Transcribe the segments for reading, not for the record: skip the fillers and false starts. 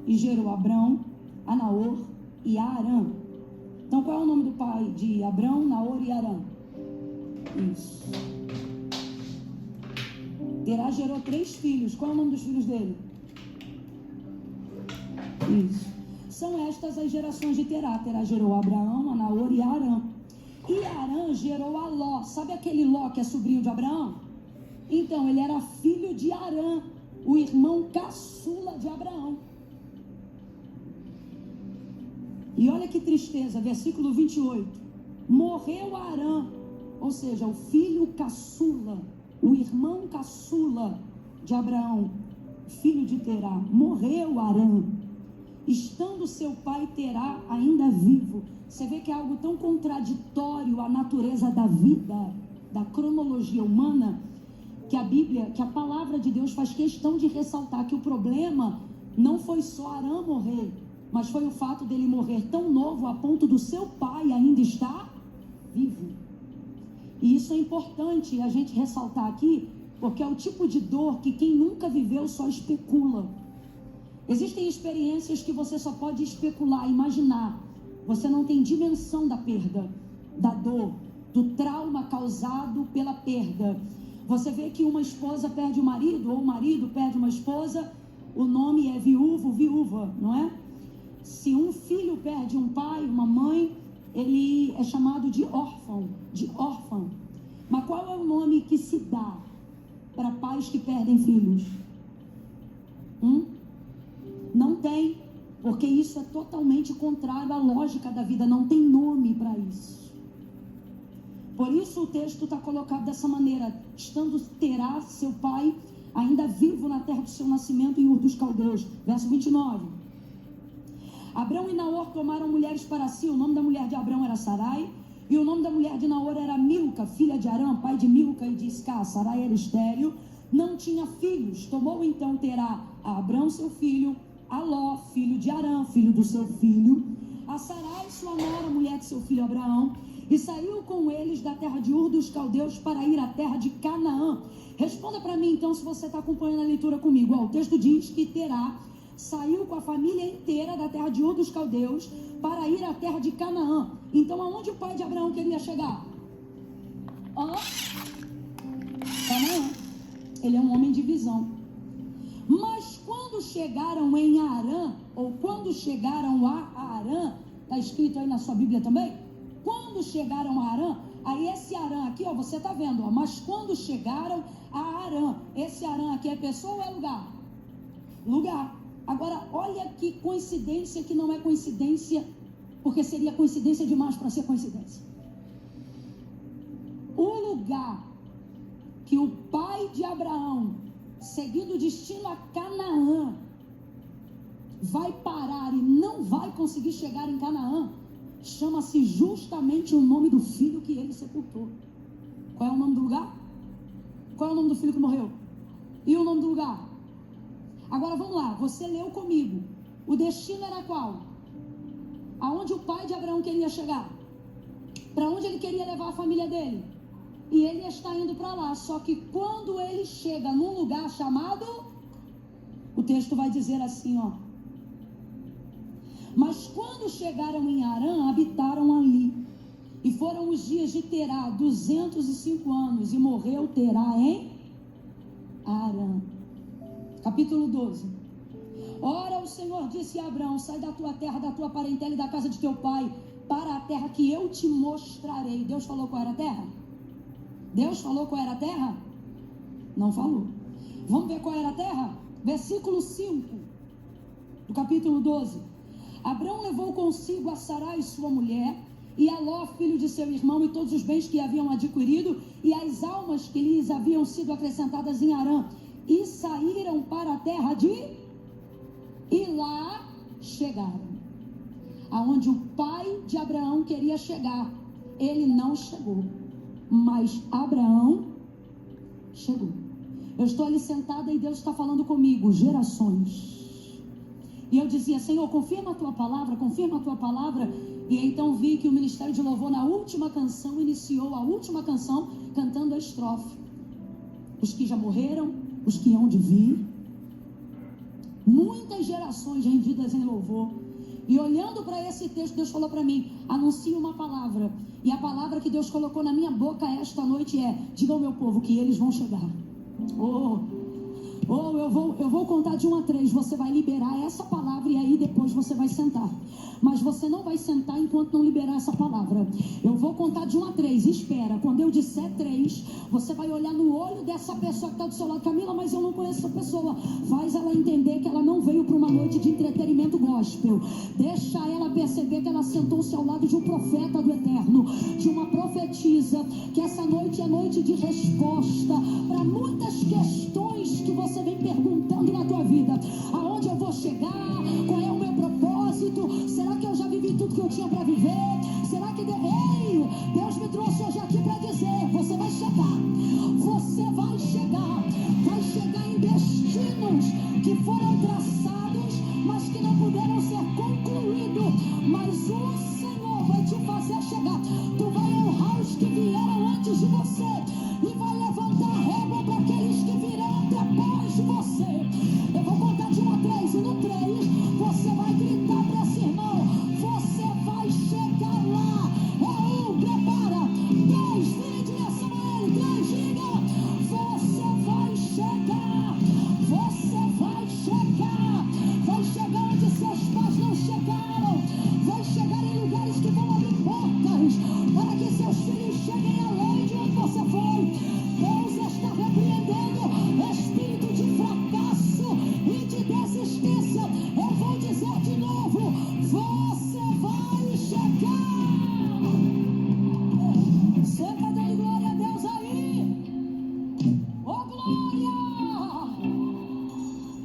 e gerou Abrão, a Naor e a Arã. Então qual é o nome do pai de Abrão, Naor e Arã? Isso. Terá gerou 3 filhos. Qual é o nome dos filhos dele? Isso. São estas as gerações de Terá. Terá gerou Abraão, a Naor e a Arã. E Arã gerou a Ló. Sabe aquele Ló que é sobrinho de Abraão? Então, ele era filho de Arã, o irmão caçula de Abraão. E olha que tristeza, versículo 28. Morreu Arã, ou seja, o filho caçula, o irmão caçula de Abraão, filho de Terá. Morreu Arã, estando seu pai Terá ainda vivo. Você vê que é algo tão contraditório à natureza da vida, da cronologia humana, que a Bíblia, que a palavra de Deus faz questão de ressaltar que o problema não foi só Arã morrer, mas foi o fato dele morrer tão novo a ponto do seu pai ainda estar vivo. E isso é importante a gente ressaltar aqui, porque é o tipo de dor que quem nunca viveu só especula. Existem experiências que você só pode especular, imaginar. Você não tem dimensão da perda, da dor, do trauma causado pela perda. Você vê que uma esposa perde o marido, ou o marido perde uma esposa, o nome é viúvo, viúva, não é? Se um filho perde um pai, uma mãe, ele é chamado de órfão, de órfã. Mas qual é o nome que se dá para pais que perdem filhos? Não tem, porque isso é totalmente contrário à lógica da vida, não tem nome para isso. Por isso o texto está colocado dessa maneira: estando Terá, seu pai, ainda vivo na terra do seu nascimento em Ur dos Caldeus. Verso 29. Abrão e Naor tomaram mulheres para si. O nome da mulher de Abrão era Sarai, e o nome da mulher de Naor era Milca, filha de Arã, pai de Milca e de Isca. Sarai era estéril, não tinha filhos. Tomou então Terá a Abrão, seu filho, a Ló, filho de Arã, filho do seu filho, a Sarai, sua nora, mulher de seu filho Abraão, e saiu com eles da terra de Ur dos Caldeus para ir à terra de Canaã. Responda para mim então, se você está acompanhando a leitura comigo. O texto diz que Terá saiu com a família inteira da terra de Ur dos Caldeus para ir à terra de Canaã. Então aonde o pai de Abraão queria chegar? Canaã. Ele é um homem de visão. Mas quando chegaram em Arã, ou quando chegaram a Arã, está escrito aí na sua Bíblia também? Quando chegaram a Arã, aí esse Arã aqui, ó, você está vendo, ó, mas quando chegaram a Arã, esse Arã aqui é pessoa ou é lugar? Lugar. Agora, olha que coincidência que não é coincidência, porque seria coincidência demais para ser coincidência. O lugar que o pai de Abraão, seguindo o destino a Canaã, vai parar e não vai conseguir chegar em Canaã, chama-se justamente o nome do filho que ele sepultou. Qual é o nome do lugar? Qual é o nome do filho que morreu? E o nome do lugar? Agora vamos lá, você leu comigo. O destino era qual? Aonde o pai de Abraão queria chegar? Para onde ele queria levar a família dele? E ele está indo para lá. Só que quando ele chega num lugar chamado, o texto vai dizer assim, ó: mas quando chegaram em Arã, habitaram ali. E foram os dias de Terá, 205 anos, e morreu Terá em Arã. Capítulo 12. Ora, o Senhor disse a Abraão: sai da tua terra, da tua parentela e da casa de teu pai, para a terra que eu te mostrarei. Deus falou qual era a terra? Deus falou qual era a terra? Não falou. Vamos ver qual era a terra? Versículo 5 do capítulo 12. Abraão levou consigo a Sarai, sua mulher, e a Ló, filho de seu irmão, e todos os bens que haviam adquirido, e as almas que lhes haviam sido acrescentadas em Arã, e saíram para a terra de... E lá chegaram. Aonde o pai de Abraão queria chegar, ele não chegou, mas Abraão chegou. Eu estou ali sentada e Deus está falando comigo, gerações. E eu dizia: Senhor, confirma a tua palavra, confirma a tua palavra. E então vi que o Ministério de Louvor, na última canção, iniciou a última canção cantando a estrofe: os que já morreram, os que hão de vir, muitas gerações rendidas em louvor. E olhando para esse texto, Deus falou para mim: anuncie uma palavra. E a palavra que Deus colocou na minha boca esta noite é: diga ao meu povo que eles vão chegar. Eu vou contar de 1 a 3. Você vai liberar essa palavra e aí depois você vai sentar. Mas você não vai sentar enquanto não liberar essa palavra. Eu vou contar de 1 a 3. Espera. Quando eu disser 3, você vai olhar no olho dessa pessoa que está do seu lado. Camila, mas eu não conheço essa pessoa. Faz ela entender que ela não veio para uma noite de entretenimento gospel. Deixa ela perceber que ela sentou-se ao lado de um profeta do Eterno, de uma profetisa. Que essa noite é noite de resposta para muitas questões que você vem perguntando na tua vida. Aonde eu vou chegar? Qual é o meu propósito? Será que eu já vivi tudo que eu tinha para viver? Será que Deus me trouxe hoje aqui para dizer: você vai chegar. Você vai chegar. Vai chegar em destinos que foram traçados, mas que não puderam ser concluídos. Mas o Senhor vai te fazer chegar. Tu vai honrar os que vieram antes de você e vai levantar a régua para aqueles que virão depois de você. Eu vou contar de 1 a 3 e no 3 você vai gritar para esse irmão: você vai chegar lá. Prepara. 2, vem em direção a ele. 3, diga: você vai chegar. Você vai chegar. Vai chegar onde seus pais não chegaram. Vai chegar em lugares que vão abrir portas para que seus filhos cheguem além de onde você foi. Deus está repreendendo espírito de fracasso e de desistência. Eu vou dizer de novo: você vai chegar. Você está dando glória a Deus aí? Oh, glória!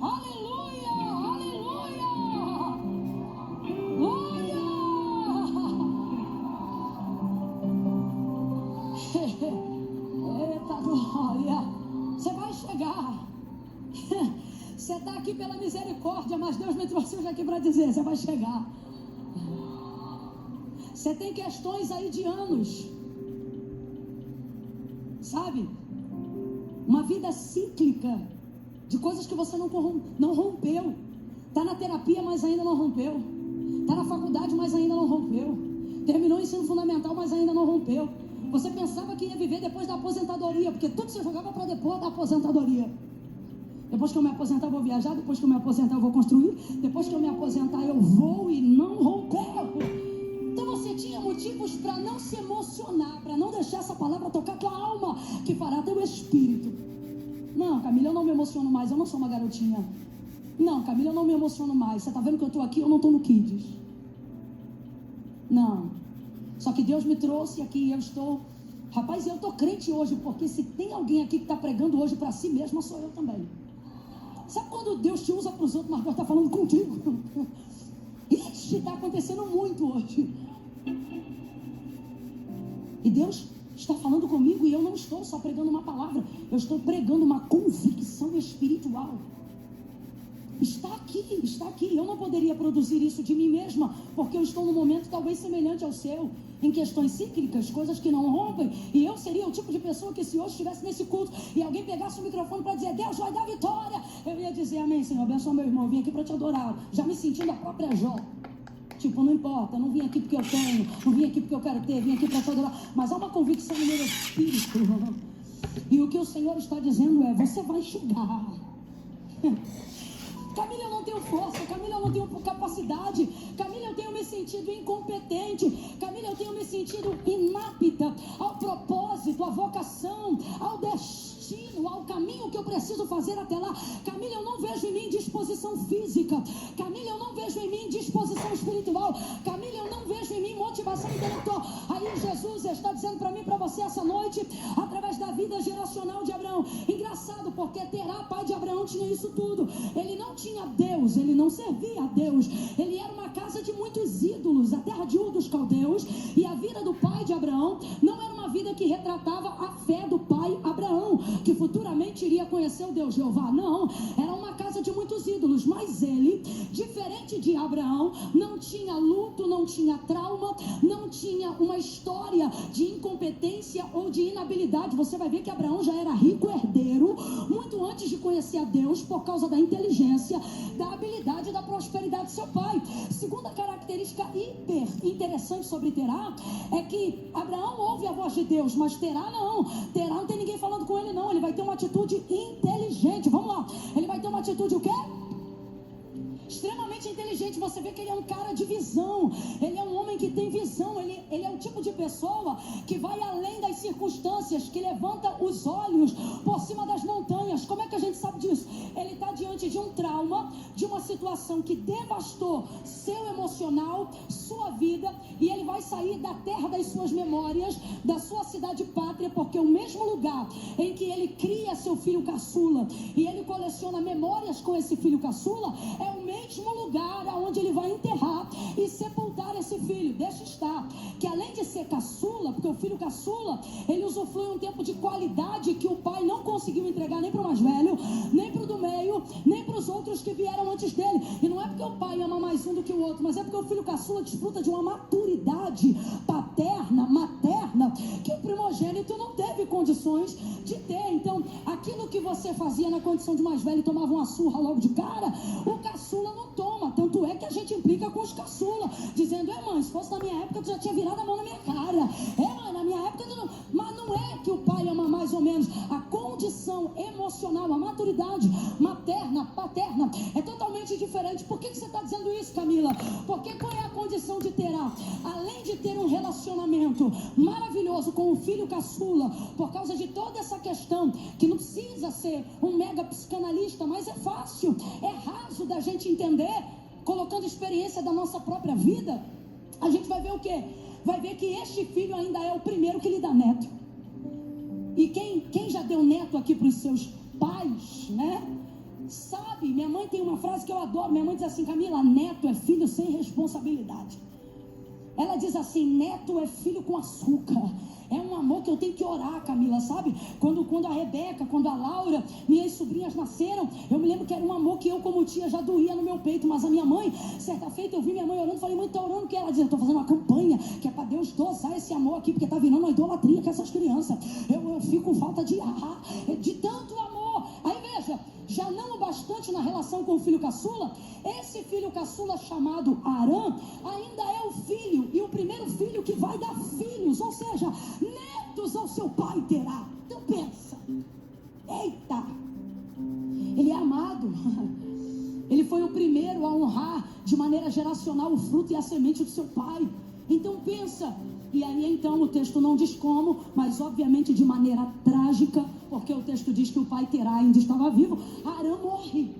Aleluia! Aleluia! Glória! Eita glória! Você vai chegar. Você está aqui pela misericórdia, mas Deus me trouxe hoje aqui para dizer: você vai chegar. Você tem questões aí de anos, sabe? Uma vida cíclica de coisas que você não rompeu. Está na terapia, mas ainda não rompeu. Está na faculdade, mas ainda não rompeu. Terminou o ensino fundamental, mas ainda não rompeu. Você pensava que ia viver depois da aposentadoria, porque tudo você jogava para depois da aposentadoria. Depois que eu me aposentar, eu vou viajar. Depois que eu me aposentar, eu vou construir. Depois que eu me aposentar, eu vou, e não rompeu. Então você tinha motivos para não se emocionar, para não deixar essa palavra tocar tua alma, que fará teu espírito. Não, Camila, eu não me emociono mais, eu não sou uma garotinha. Não, Camila, eu não me emociono mais. Você está vendo que eu estou aqui, eu não estou no Kids. Não. Só que Deus me trouxe aqui e eu estou... Rapaz, eu estou crente hoje, porque se tem alguém aqui que está pregando hoje para si mesma, sou eu também. Sabe quando Deus te usa para os outros, mas Deus está falando contigo? Ixi, está acontecendo muito hoje. E Deus está falando comigo e eu não estou só pregando uma palavra, eu estou pregando uma convicção espiritual. Está aqui. Eu não poderia produzir isso de mim mesma, porque eu estou num momento talvez semelhante ao seu, em questões cíclicas, coisas que não rompem. E eu seria o tipo de pessoa que, se hoje estivesse nesse culto e alguém pegasse o microfone para dizer: Deus vai dar vitória, eu ia dizer: amém, Senhor, abençoa meu irmão, eu vim aqui para te adorar, já me sentindo a própria Jó. Tipo, não importa, não vim aqui porque eu tenho, não vim aqui porque eu quero ter, vim aqui para te adorar. Mas há uma convicção no meu espírito. E o que o Senhor está dizendo é: você vai chegar. Camila, eu não tenho força. Camila, eu não tenho capacidade. Camila, eu tenho me sentido incompetente. Camila, eu tenho me sentido inapta ao propósito, à vocação, ao destino, ao caminho que eu preciso fazer até lá. Camila, eu não vejo em mim disposição física. Camila, eu não vejo em mim disposição espiritual. Camila, eu não vejo em mim motivação intelectual. Aí Jesus está dizendo para mim e para você essa noite, através da vida geracional de Abraão. Engraçado, porque Terá, pai de Abraão, tinha isso tudo. Ele não tinha Deus, ele não servia a Deus. Ele era uma casa de muitos ídolos, a terra de Ur dos Caldeus. E a vida do pai de Abraão não era uma vida que retratava a fé do pai Abraão, que futuramente iria conhecer o Deus Jeová. Não, era uma casa de muitos ídolos, mas ele, diferente de Abraão, não tinha luto, não tinha trauma, não tinha uma história de incompetência ou de inabilidade. Você vai ver que Abraão já era rico herdeiro, muito antes de conhecer a Deus, por causa da inteligência, da habilidade e da prosperidade de seu pai. Segunda característica hiper interessante sobre Terá é que Abraão ouve a voz de Deus, mas Terá não tem ninguém falando com ele não. Ele vai ter uma atitude inteligente. Vamos lá, ele vai ter uma atitude o quê? Extremamente inteligente. Você vê que ele é um cara de visão, ele é um homem que tem visão, ele é o tipo de pessoa que vai além das circunstâncias, que levanta os olhos por cima das montanhas. Como é que a gente sabe disso? Ele está diante de um trauma, de uma situação que devastou seu emocional, sua vida, e ele vai sair da terra das suas memórias, da sua cidade pátria, porque o mesmo lugar em que ele cria seu filho caçula e ele coleciona memórias com esse filho caçula, é o mesmo lugar aonde ele vai enterrar e sepultar esse filho. Deixa estar que além de ser caçula, porque o filho caçula, ele usufrui um tempo de qualidade que o pai não conseguiu entregar nem para o mais velho, nem para o do meio, nem para os outros que vieram antes dele. E não é porque o pai ama mais um do que o outro, mas é porque o filho caçula desfruta de uma maturidade paterna, materna, que o primogênito não teve condições de ter. Então, aquilo que você fazia na condição de mais velho e tomava uma surra logo de cara, o caçula não toma. Tanto é que a gente implica com os caçula, dizendo: mãe, se fosse na minha época tu já tinha virado a mão na minha cara. Mãe, na minha época tu não... Mas não é que o pai ama mais ou menos. A condição emocional, a maturidade materna, paterna é totalmente diferente. Por que você está dizendo isso, Camila? Porque qual é a condição de Terá? Além de ter um relacionamento maravilhoso com o filho caçula, por causa de toda essa questão, que não precisa ser um mega psicanalista, mas é fácil, é raso da gente entender, colocando experiência da nossa própria vida, a gente vai ver o quê? Vai ver que este filho ainda é o primeiro que lhe dá neto. E quem já deu neto aqui para os seus pais, né? Sabe, minha mãe tem uma frase que eu adoro. Minha mãe diz assim: Camila, neto é filho sem responsabilidade. Ela diz assim: neto é filho com açúcar. É um amor que eu tenho que orar, Camila, sabe? Quando a Rebeca, quando a Laura, minhas sobrinhas nasceram, eu me lembro que era um amor que eu, como tia, já doía no meu peito. Mas a minha mãe, certa feita, eu vi minha mãe orando, falei: mãe, tá orando o que? Ela dizia: eu tô fazendo uma campanha que é para Deus dosar esse amor aqui, porque tá virando uma idolatria com essas crianças. Eu fico com falta de ar, de tanto amor. Aí veja, já não o bastante na relação com o filho caçula, esse filho caçula chamado Arã ainda é o filho, e o primeiro filho que vai dar filhos, ou seja, netos ao seu pai Terá. Então pensa, eita, ele é amado, ele foi o primeiro a honrar de maneira geracional o fruto e a semente do seu pai. Então pensa. E aí então o texto não diz como, mas obviamente de maneira trágica, porque o texto diz que o pai Terá ainda estava vivo, Arã morre.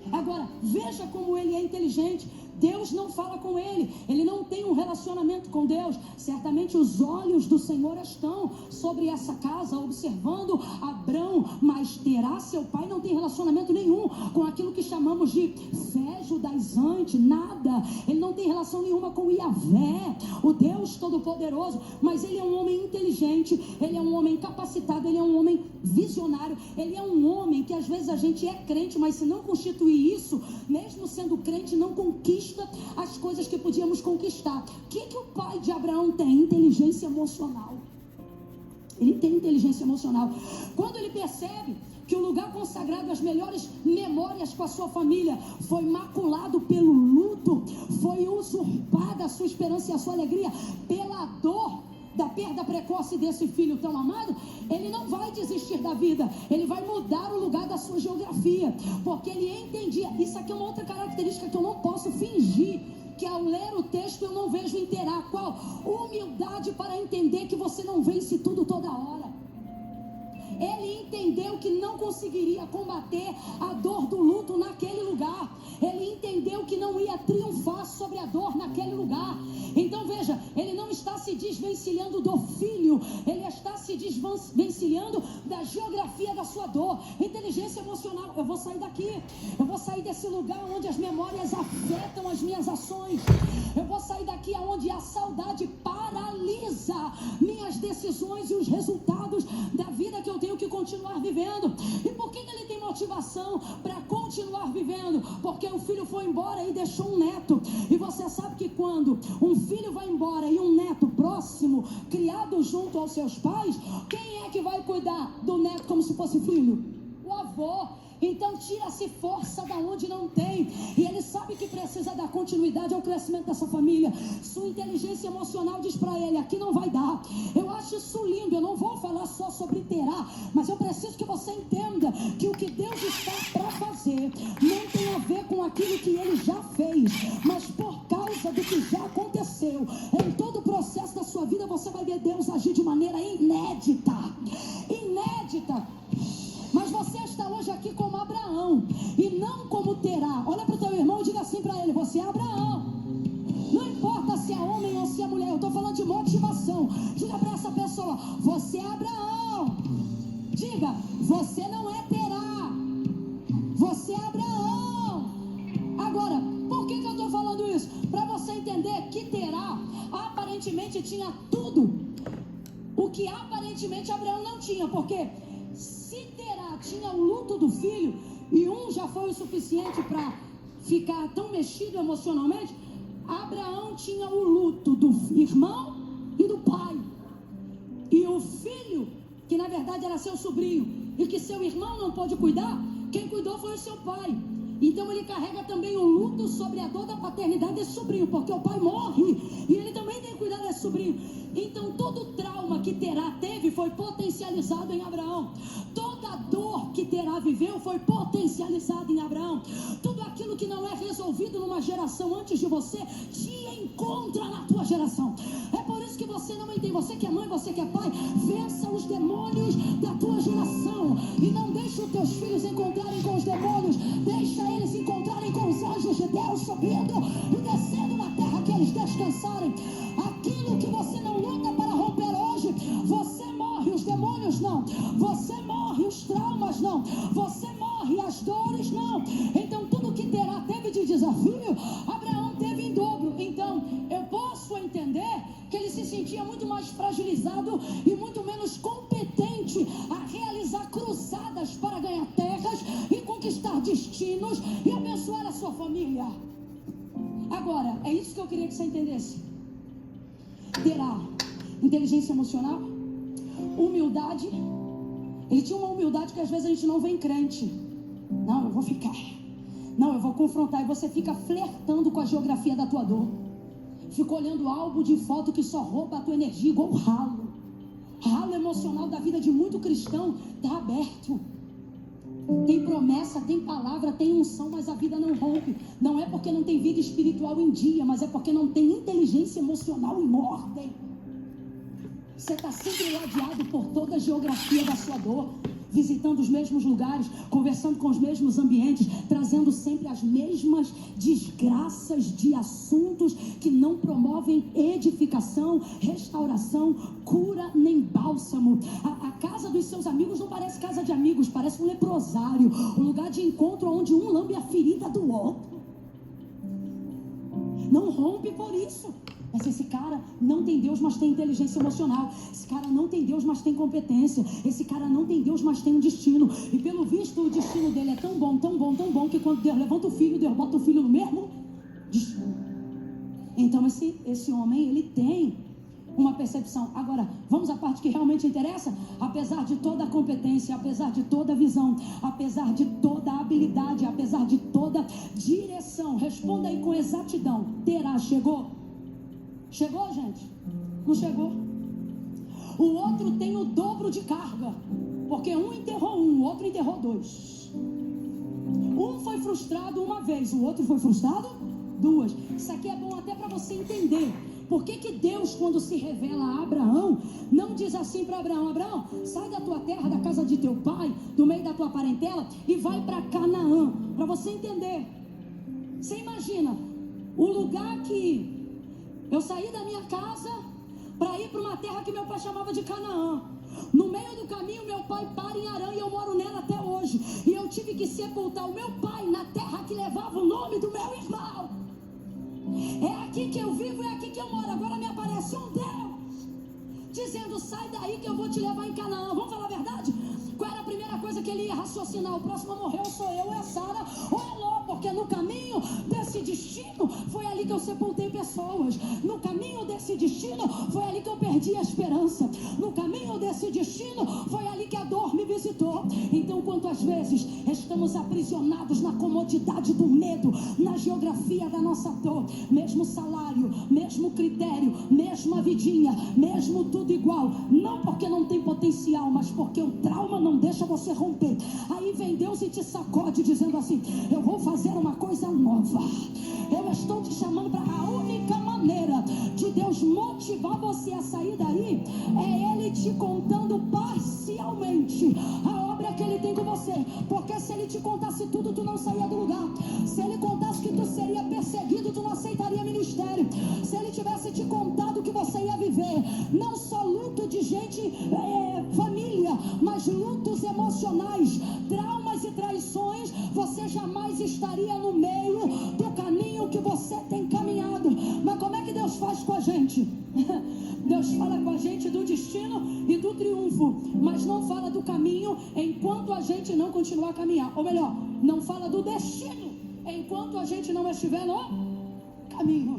Agora, veja como ele é inteligente. Deus não fala com ele, ele não tem um relacionamento com Deus. Certamente os olhos do Senhor estão sobre essa casa, observando Abrão, mas Terá, seu pai, não tem relacionamento nenhum com aquilo que chamamos de fé judaizante, nada. Ele não tem relação nenhuma com Iavé, o Deus Todo-Poderoso, mas ele é um homem inteligente, ele é um homem capacitado, ele é um homem visionário, ele é um homem que às vezes a gente é crente, mas se não constituir isso, mesmo sendo crente, não conquista as coisas que podíamos conquistar. O que o pai de Abraão tem? Inteligência emocional. Ele tem inteligência emocional. Quando ele percebe que o lugar consagrado às melhores memórias com a sua família foi maculado pelo luto, foi usurpada a sua esperança e a sua alegria pela dor da perda precoce desse filho tão amado, ele não vai desistir da vida, ele vai mudar o lugar da sua geografia, porque ele entendia. Isso aqui é uma outra característica que eu não posso fingir, que ao ler o texto eu não vejo inteira. Qual? Humildade para entender que você não vence tudo toda hora. Ele entendeu que não conseguiria combater a dor do luto naquele lugar. Ele entendeu que não ia triunfar sobre a dor naquele lugar. Então veja, ele não está se desvencilhando do filho, ele está se desvencilhando da geografia da sua dor. Inteligência emocional: eu vou sair daqui, eu vou sair desse lugar onde as memórias afetam as minhas ações, eu vou sair daqui onde a saudade paralisa minhas decisões. decisões e os resultados da vida que eu tenho que continuar vivendo. E por que ele tem motivação para continuar vivendo? Porque o filho foi embora e deixou um neto. E você sabe que quando um filho vai embora e um neto próximo, criado junto aos seus pais, quem é que vai cuidar do neto como se fosse filho? O avô. Então tira-se força da onde não tem. E ele sabe que precisa dar continuidade ao crescimento dessa família. Sua inteligência emocional diz para ele: aqui não vai dar. Eu acho isso lindo. Eu não vou falar só sobre terá, mas eu preciso que você entenda que o que Deus está para fazer não tem a ver com aquilo que ele já fez, mas por causa do que já aconteceu. Em todo o processo da sua vida você vai ver Deus agir de maneira inédita. Inédita. Mas você está hoje aqui como Abraão e não como Terá. Olha para o teu irmão e diga assim para ele: você é Abraão. Não importa se é homem ou se é mulher, eu estou falando de motivação. Diga para essa pessoa: você é Abraão. Diga: você não é Terá, você é Abraão. Agora, por que eu estou falando isso? Para você entender que Terá aparentemente tinha tudo o que aparentemente Abraão não tinha. Porque se Terá tinha o luto do filho, e um já foi o suficiente para ficar tão mexido emocionalmente, Abraão tinha o luto do irmão e do pai. E o filho, que na verdade era seu sobrinho, e que seu irmão não pôde cuidar, quem cuidou foi o seu pai. Então ele carrega também o luto sobre a dor da paternidade desse sobrinho, porque o pai morre e ele também tem que cuidar desse sobrinho. Então todo o trauma que Terá teve foi potencializado em Abraão. Toda a dor que Terá viveu foi potencializada em Abraão. Tudo aquilo que não é resolvido numa geração antes de você, te encontra na tua geração. É por isso que você não entende. Você que é mãe, você que é pai, vença os demônios da tua geração. E não deixe os teus filhos encontrarem com os demônios. Deixa eles encontrarem com os anjos de Deus subindo e descendo na terra que eles descansarem. Aquilo que você não luta para romper hoje, você morre, os demônios não. Você morre, os traumas não. Você morre, as dores não. Então tudo que Terá teve de desafio, Abraão teve em dobro. Então eu posso entender que ele se sentia muito mais fragilizado e muito menos competente a realizar cruzadas para ganhar terras e conquistar destinos e abençoar a sua família. Agora, é isso que eu queria que você entendesse. Terá inteligência emocional, humildade. Ele tinha uma humildade que às vezes a gente não vê em crente. Não, eu vou ficar. Não, eu vou confrontar. E você fica flertando com a geografia da tua dor. Fica olhando álbum de foto que só rouba a tua energia, igual o ralo. Ralo emocional da vida de muito cristão está aberto. Tem promessa, tem palavra, tem unção, mas a vida não rompe. Não é porque não tem vida espiritual em dia, mas é porque não tem inteligência emocional em ordem. Você está sempre ladeado por toda a geografia da sua dor, visitando os mesmos lugares, conversando com os mesmos ambientes, trazendo sempre as mesmas desgraças de assuntos que não promovem edificação, restauração, cura nem bálsamo. A casa dos seus amigos não parece casa de amigos, parece um leprosário, um lugar de encontro onde um lambe a ferida do outro. Não rompe por isso. Mas esse cara não tem Deus, mas tem inteligência emocional. Esse cara não tem Deus, mas tem competência. Esse cara não tem Deus, mas tem um destino. E pelo visto o destino dele é tão bom, tão bom, tão bom, que quando Deus levanta o filho, Deus bota o filho no mesmo destino. Então esse homem, ele tem uma percepção. Agora, vamos à parte que realmente interessa? Apesar de toda a competência, apesar de toda a visão, apesar de toda a habilidade, apesar de toda direção, responda aí com exatidão. Terá chegou? Chegou, gente? Não chegou. O outro tem o dobro de carga, porque um enterrou um, o outro enterrou dois. Um foi frustrado uma vez, o outro foi frustrado duas. Isso aqui é bom até para você entender. Por que Deus, quando se revela a Abraão, não diz assim para Abraão: Abraão, sai da tua terra, da casa de teu pai, do meio da tua parentela e vai para Canaã, para você entender. Você imagina o lugar que eu saí da minha casa para ir para uma terra que meu pai chamava de Canaã. No meio do caminho, meu pai para em Harã e eu moro nela até hoje. E eu tive que sepultar o meu pai na terra que levava o nome do meu irmão. É aqui que eu vivo, é aqui que eu moro. Agora me aparece um Deus dizendo: sai daí que eu vou te levar em Canaã. Vamos falar a verdade? Qual era a primeira coisa que ele ia raciocinar? O próximo a morrer sou eu, ou é Sara, ou é Ló, porque no caminho desse destino foi ali que eu sepultei pessoas. No caminho desse destino foi ali que eu perdi a esperança. No caminho desse destino foi ali que a dor me visitou. Então, quantas vezes estamos aprisionados na comodidade do medo, na geografia da nossa dor, mesmo salário, mesmo critério, mesma vidinha, mesmo tudo igual, não porque não tem potencial, mas porque o trauma não deixa você romper. Aí vem Deus e te sacode dizendo assim: eu vou fazer uma coisa nova. Eu estou te chamando para a única maneira de Deus motivar você a sair daí, é Ele te contando parcialmente a obra que Ele tem com você. Porque se Ele te contasse tudo, tu não saía do lugar. Se Ele contasse que tu seria perseguido, tu não aceitaria ministério. Se Ele tivesse te contado que você ia viver não só luto de gente, família, mas lutos emocionais, traumas e traições, você jamais estaria no meio do caminho que você tem caminhado. Mas como é que Deus faz com a gente? Deus fala com a gente do destino e do triunfo, mas não fala do caminho enquanto a gente não continuar a caminhar. Ou melhor, não fala do destino enquanto a gente não estiver no caminho.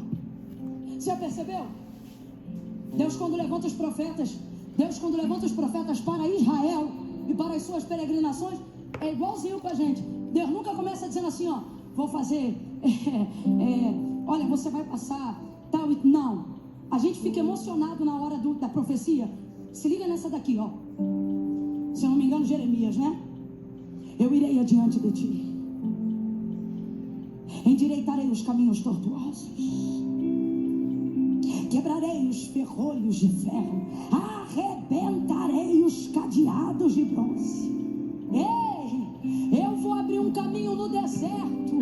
Você já percebeu? Deus quando levanta os profetas para Israel e para as suas peregrinações, é igualzinho com a gente. Deus nunca começa dizendo assim: ó, vou fazer, olha, você vai passar tal e... Não, a gente fica emocionado na hora da profecia. Se liga nessa daqui, ó. Se eu não me engano, Jeremias, né? Eu irei adiante de ti, endireitarei os caminhos tortuosos, quebrarei os ferrolhos de ferro, arrebentarei os cadeados de bronze. Ei, eu vou abrir um caminho no deserto,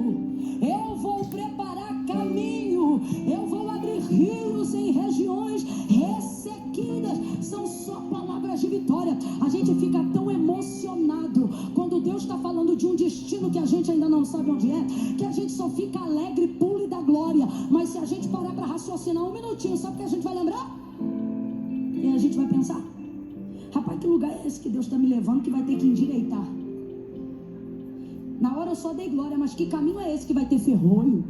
eu vou preparar caminho, eu vou abrir rios em regiões ressequidas. São só palavras de vitória. A gente fica tão emocionado quando Deus está falando de um destino que a gente ainda não sabe onde é, que a gente só fica alegre, pule da glória. Mas se a gente parar para raciocinar um minutinho, sabe o que a gente vai lembrar? E a gente vai pensar: rapaz, que lugar é esse que Deus está me levando que vai ter que endireitar? Na hora eu só dei glória, mas que caminho é esse que vai ter ferrolho,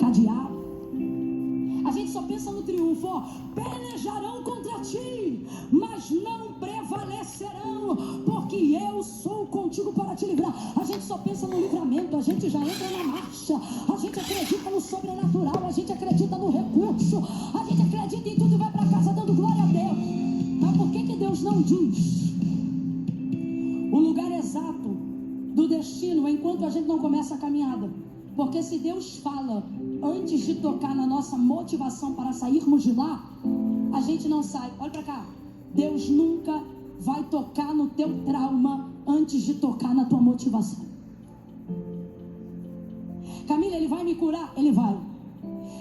cadeado? A gente só pensa no triunfo, ó. Pelejarão contra ti, mas não prevalecerão, porque eu sou contigo para te livrar. A gente só pensa no livramento, a gente já entra na marcha, a gente acredita no sobrenatural, a gente acredita no recurso, a gente acredita em tudo e vai para casa dando glória a Deus. Mas por que Deus não diz o lugar exato do destino enquanto a gente não começa a caminhada? Porque se Deus fala antes de tocar na nossa motivação para sairmos de lá, a gente não sai. Olha para cá. Deus nunca vai tocar no teu trauma antes de tocar na tua motivação. Camila, Ele vai me curar? Ele vai.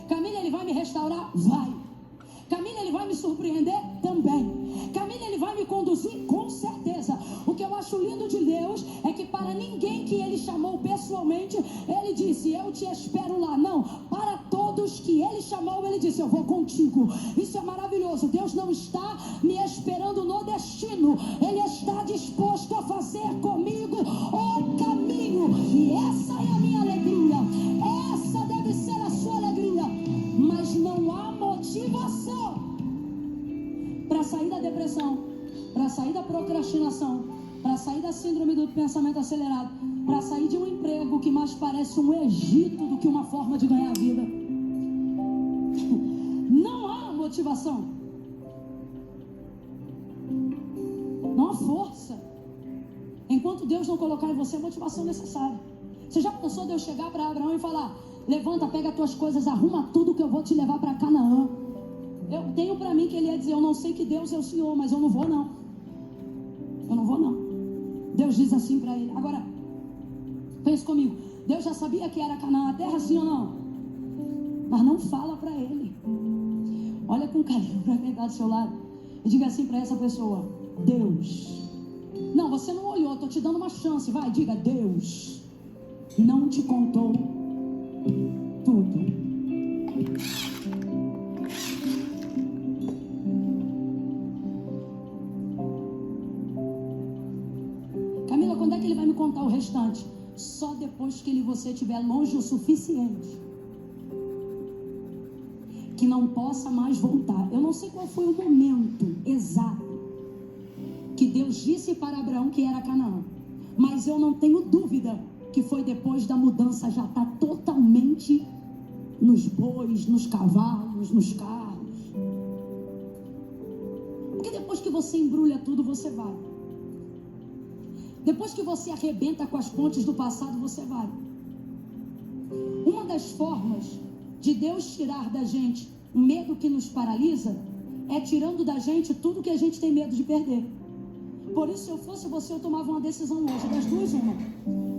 Camila, Ele vai me restaurar? Vai. Camila, Ele vai me surpreender? Também. Camila, Ele vai me conduzir? Com certeza. O que eu acho lindo de Deus é que para ninguém que Ele chamou pessoalmente, Ele disse: eu te espero lá. Não, para todos que Ele chamou, Ele disse: eu vou contigo. Isso é maravilhoso. Deus não está me esperando no destino, Ele está disposto a fazer comigo o caminho. E essa é a minha alegria, essa deve ser a sua alegria. Mas não há motivação para sair da depressão, para sair da procrastinação, para sair da síndrome do pensamento acelerado, para sair de um emprego que mais parece um Egito do que uma forma de ganhar a vida. Não há motivação, não há força, enquanto Deus não colocar em você a motivação necessária. Você já pensou Deus chegar para Abraão e falar: levanta, pega as tuas coisas, arruma tudo que eu vou te levar para Canaã? Eu tenho para mim que ele ia dizer: eu não sei que Deus é o Senhor, mas eu não vou não. Eu não vou não. Deus diz assim para ele. Agora, pense comigo. Deus já sabia que era Canaã a terra, sim ou não? Mas não fala para ele. Olha com carinho para quem está do seu lado e diga assim para essa pessoa: Deus. Não, você não olhou, estou te dando uma chance. Vai, diga: Deus não te contou tudo. distante, só depois que ele e você estiver longe o suficiente, que não possa mais voltar. Eu não sei qual foi o momento exato que Deus disse para Abraão que era Canaã, mas eu não tenho dúvida que foi depois da mudança, já está totalmente nos bois, nos cavalos, nos carros. Porque depois que você embrulha tudo, você vai. Depois que você arrebenta com as pontes do passado, você vai. Uma das formas de Deus tirar da gente o medo que nos paralisa é tirando da gente tudo que a gente tem medo de perder. Por isso, se eu fosse você, eu tomava uma decisão hoje, das duas uma.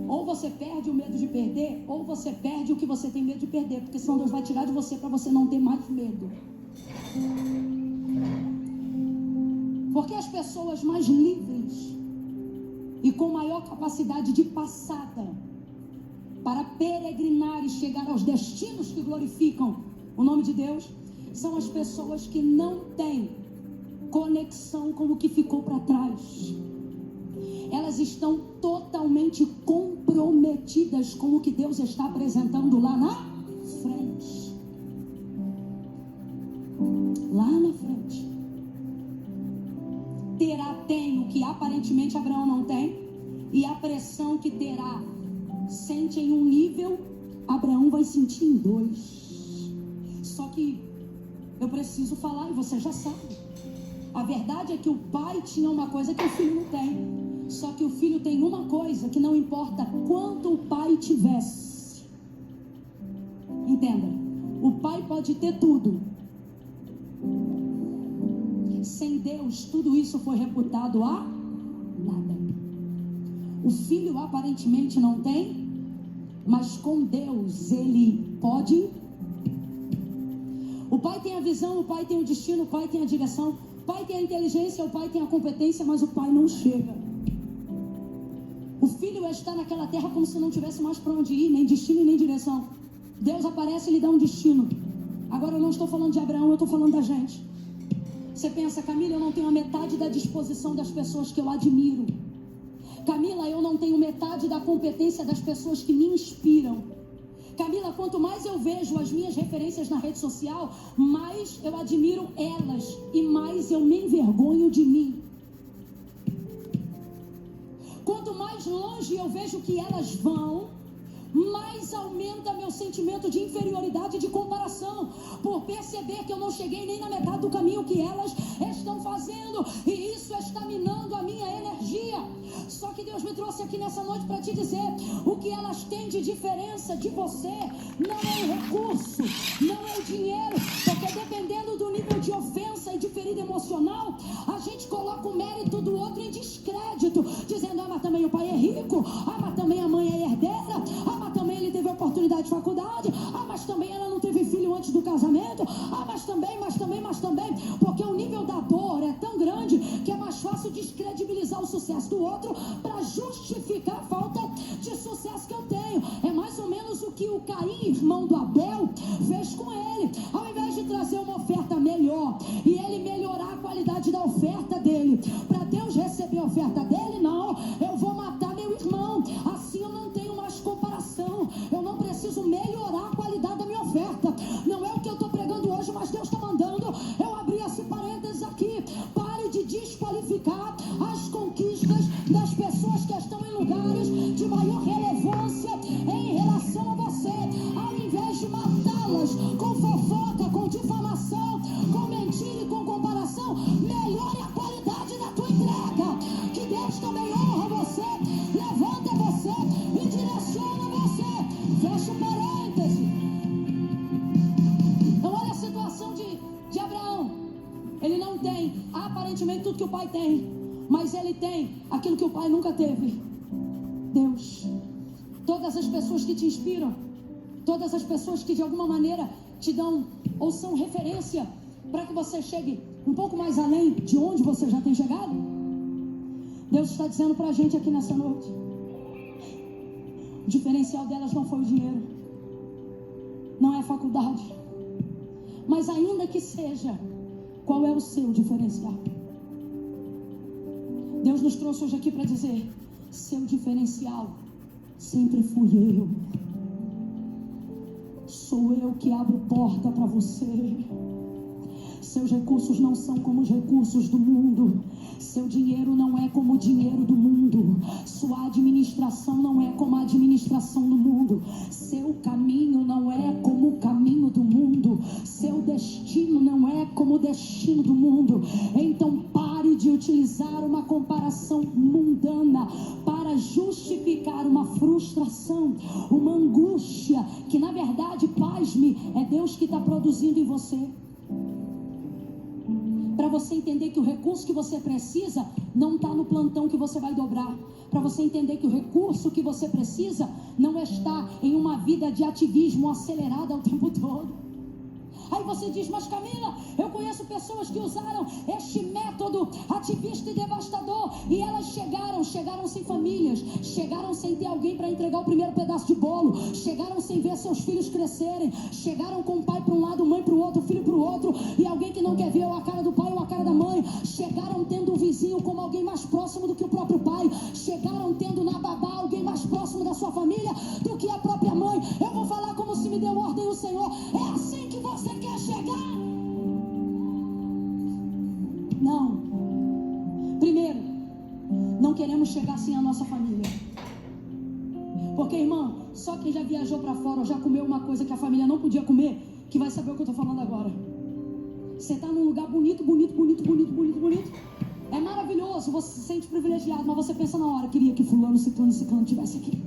Ou você perde o medo de perder, ou você perde o que você tem medo de perder, porque senão Deus vai tirar de você para você não ter mais medo. Porque as pessoas mais livres e com maior capacidade de passada para peregrinar e chegar aos destinos que glorificam o nome de Deus, são as pessoas que não têm conexão com o que ficou para trás. Elas estão totalmente comprometidas com o que Deus está apresentando lá na frente. Lá na frente. Tem o que aparentemente Abraão não tem, e a pressão que Terá sente em um nível, Abraão vai sentir em 2. Só que eu preciso falar, e você já sabe. A verdade é que o pai tinha uma coisa que o filho não tem. Só que o filho tem uma coisa que não importa quanto o pai tivesse. Entenda, o pai pode ter tudo. Sem Deus, tudo isso foi reputado a nada. O filho aparentemente não tem, mas com Deus ele pode. O pai tem a visão, o pai tem o destino, o pai tem a direção, o pai tem a inteligência, o pai tem a competência, mas o pai não chega. O filho está naquela terra como se não tivesse mais para onde ir, nem destino e nem direção. Deus aparece e lhe dá um destino. Agora eu não estou falando de Abraão, eu estou falando da gente. Você pensa, Camila, eu não tenho a metade da disposição das pessoas que eu admiro. Camila, eu não tenho metade da competência das pessoas que me inspiram. Camila, quanto mais eu vejo as minhas referências na rede social, mais eu admiro elas e mais eu me envergonho de mim. Quanto mais longe eu vejo que elas vão, mais aumenta meu sentimento de inferioridade e de comparação, por perceber que eu não cheguei nem na metade do caminho que elas estão fazendo, e isso está minando a minha energia. Só que Deus me trouxe aqui nessa noite para te dizer, o que elas têm de diferença de você não é o recurso, não é o dinheiro, porque dependendo do nível de ofensa e de ferida emocional, a gente coloca o mérito do outro em descrédito, dizendo, mas também o pai é rico, mas também a mãe é herdeira, mas também ele teve oportunidade de faculdade, mas também ela não teve filho antes do casamento, mas também, porque o nível da dor é tão grande que é mais fácil descredibilizar o sucesso do outro para justificar a falta de sucesso que eu tenho. É mais ou menos o que o Caim, irmão do Abel, fez com ele. Ao invés de trazer uma oferta melhor e ele melhorar a qualidade da oferta dele, para Deus receber a oferta dele, não, eu vou matar meu irmão, assim eu não tenho mais comparação, eu não preciso melhorar a qualidade da minha oferta. Não é o que eu estou pregando hoje, mas Deus está mandando eu abrir esse parênteses aqui. Pare de desqualificar as conquistas das pessoas que estão em lugares de maior relevância em relação a você. Ao invés de matá-las com fofoca, com difamação, com mentira e com comparação, melhore a qualidade da tua entrega. Que Deus também honra você, levanta você e direciona você. Fecha o parêntese. Então olha a situação de Abraão. Ele não tem aparentemente tudo que o pai tem, mas ele tem aquilo que o pai nunca teve: Deus. Todas as pessoas que te inspiram, todas as pessoas que de alguma maneira te dão ou são referência para que você chegue um pouco mais além de onde você já tem chegado, Deus está dizendo para a gente aqui nessa noite: o diferencial delas não foi o dinheiro, não é a faculdade, mas ainda que seja, qual é o seu diferencial? Deus nos trouxe hoje aqui para dizer: seu diferencial Sempre fui eu. Sou eu que abro porta para você. Seus recursos não são como os recursos do mundo. Seu dinheiro não é como o dinheiro do mundo. Sua administração não é como a administração do mundo. Seu caminho não é como o caminho do mundo. Seu destino não é como o destino do mundo. Então pare de utilizar uma comparação mundana para justificar uma frustração, uma angústia, que na verdade, pasme, é Deus que está produzindo em você. Para você entender que o recurso que você precisa não está no plantão que você vai dobrar. Para você entender que o recurso que você precisa não está em uma vida de ativismo acelerada o tempo todo. Aí você diz, mas Camila, eu conheço pessoas que usaram este método ativista e devastador e elas chegaram sem famílias, chegaram sem ter alguém para entregar o primeiro pedaço de bolo, chegaram sem ver seus filhos crescerem, chegaram com o pai para um lado, mãe para o outro, filho para o outro, e alguém que não quer ver ou a cara do pai ou a cara da mãe, chegaram tendo um vizinho como alguém mais próximo do que o próprio pai, chegaram tendo na babá alguém mais próximo da sua família do que a própria mãe. Eu vou falar como se me deu ordem o Senhor. É assim que você quer chegar? Não. Primeiro, não queremos chegar sem a nossa família. Porque, irmão, só quem já viajou para fora ou já comeu uma coisa que a família não podia comer, que vai saber o que eu estou falando agora. Você está num lugar bonito. É maravilhoso, você se sente privilegiado, mas você pensa na hora, queria que fulano, ciclano estivesse aqui.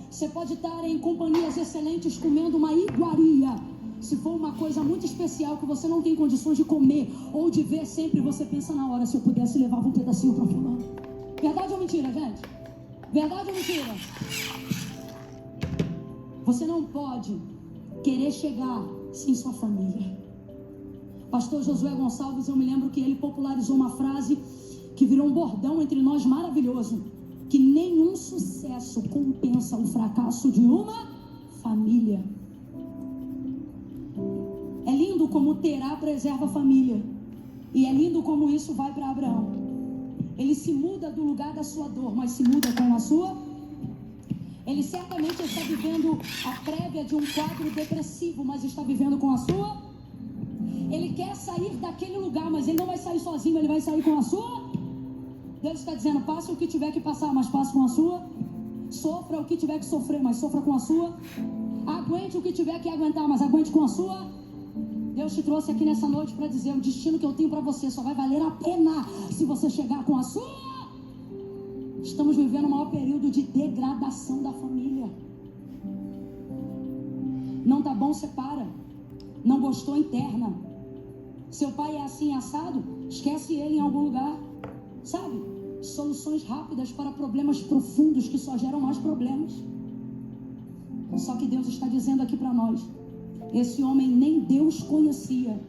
Você pode estar em companhias excelentes comendo uma iguaria. Se for uma coisa muito especial que você não tem condições de comer ou de ver sempre, você pensa na hora, se eu pudesse levava um pedacinho para fulano. Verdade ou mentira, gente? Verdade ou mentira? Você não pode querer chegar sem sua família. Pastor Josué Gonçalves, eu me lembro que ele popularizou uma frase que virou um bordão entre nós maravilhoso, que nenhum sucesso compensa o fracasso de uma família. É lindo como Terá preserva a família, e é lindo como isso vai para Abraão. Ele se muda do lugar da sua dor, mas se muda com a sua. Ele certamente está vivendo a prévia de um quadro depressivo, mas está vivendo com a sua. Ele quer sair daquele lugar, mas ele não vai sair sozinho, ele vai sair com a sua. Deus está dizendo, passe o que tiver que passar, mas passe com a sua. Sofra o que tiver que sofrer, mas sofra com a sua. Aguente o que tiver que aguentar, mas aguente com a sua. Deus te trouxe aqui nessa noite para dizer, o destino que eu tenho para você só vai valer a pena se você chegar com a sua. Estamos vivendo o maior período de degradação da família. Não tá bom, separa. Não gostou, interna. Seu pai é assim assado, esquece ele em algum lugar. Sabe? Soluções rápidas para problemas profundos que só geram mais problemas. Só que Deus está dizendo aqui para nós, esse homem nem Deus conhecia.